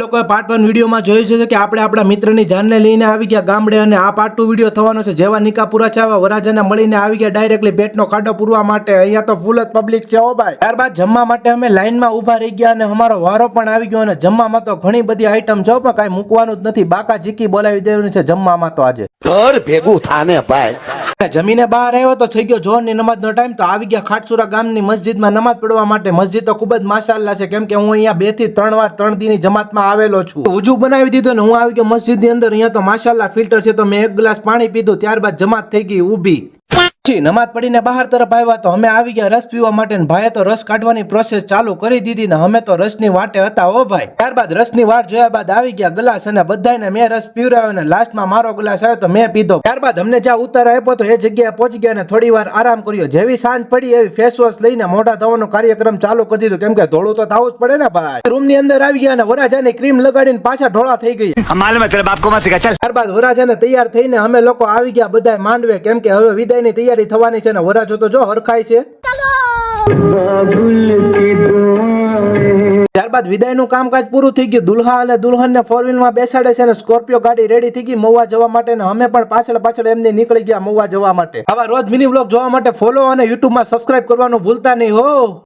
લોકોએ પાર્ટ 1 વિડીયોમાં જોયું છે કે આપણે આપણા મિત્રની જાનને લઈને આવી ગયા ગામડે અને આ પાર્ટ 2 વિડીયો થવાનો છે. જેવા નિકા પૂરા છે વરાજાને મળીને આવી ગયા ડાયરેક્ટલી પેટનો ખાડો પૂરવા માટે. અહીંયા તો ફૂલ જ પબ્લિક છે હો ભાઈ. ત્યારબાદ જમવા માટે અમે લાઈનમાં ઊભા રહી ગયા અને અમારો વારો પણ આવી ગયો અને જમવામાં તો ઘણી બધી આઈટમ છે પણ કાંઈ મૂકવાનું જ નથી. બાકા ચીકી બોલાવી દેવાની છે જમવામાં તો આજે. ઘર ભેગું થાને ભાઈ. જમીને બહાર આવ્યો તો થઈ ગયો જોહરની નમાઝનો ટાઈમ. તો આવી ગયા ખાટસુરા ગામની મસ્જિદમાં નમાઝ પડવા માટે. મસ્જિદ તો ખૂબ જ માશાઅલ્લાહ છે કેમ કે હું અહીંયા 2 થી 3 વાર 3 દીની જમાતમાં આવેલો છું. ઉજુ બનાવી દીધો ને હું આવી ગયો મસ્જિદની અંદર. અહીંયા તો માશાઅલ્લાહ ફિલ્ટર છે તો મેં 1 ગ્લાસ પાણી પીધું. ત્યારબાદ જમાત થઈ ગઈ ઊભી. નમાઝ પડીને બહાર તરફ આવ્યા તો અમે આવી ગયા રસ પીવા માટે. ભાઈએ તો રસ કાઢવાની પ્રોસેસ ચાલુ કરી દીધી ને અમે તો રસની વાટે હતા હો ભાઈ. ત્યારબાદ રસની વાટ જોયા બાદ આવી ગયા ગ્લાસ અને બધાને મેં રસ પીવડાવ્યો ને લાસ્ટમાં મારો ગ્લાસ આવ્યો તો મેં પીધો. ત્યારબાદ અમને જ્યાં ઉતાર આપ્યો તો એ જગ્યાએ પહોંચી ગયા અને થોડી વાર આરામ કર્યો. જેવી સાંજ પડી એવી ફેસ વોશ લઈને મોઢા ધોવાનો કાર્યક્રમ ચાલુ કરી દીધો કેમ કે ધોળું તો થવું જ પડે ને ભાઈ. રૂમ ની અંદર આવી ગયા અને વરાજાની ક્રીમ લગાડીને પાછા ઢોળા થઈ ગઈ. ત્યારબાદ વરાજાને તૈયાર થઈને અમે લોકો આવી ગયા બધા માંડવે કેમ કે હવે વિદાયની તૈયારી થવાની છે ને વરાજો તો જો હરખાય છે. ત્યારબાદ વિદાયનું કામકાજ પૂરું થઈ ગયું. દુલ્હા અને દુલ્હનને 4 વ્હીલમાં બેસાડે છે અને સ્કોર્પિયો ગાડી રેડી થઈ ગઈ મહુવા જવા માટે ને અમે પણ પાછળ એમને નીકળી ગયા મહુવા જવા માટે. આવા રોજ મિની વ્લોગ જોવા માટે ફોલો અને યુટ્યુબમાં સબસ્ક્રાઇબ કરવાનું ભૂલતા નહીં હો.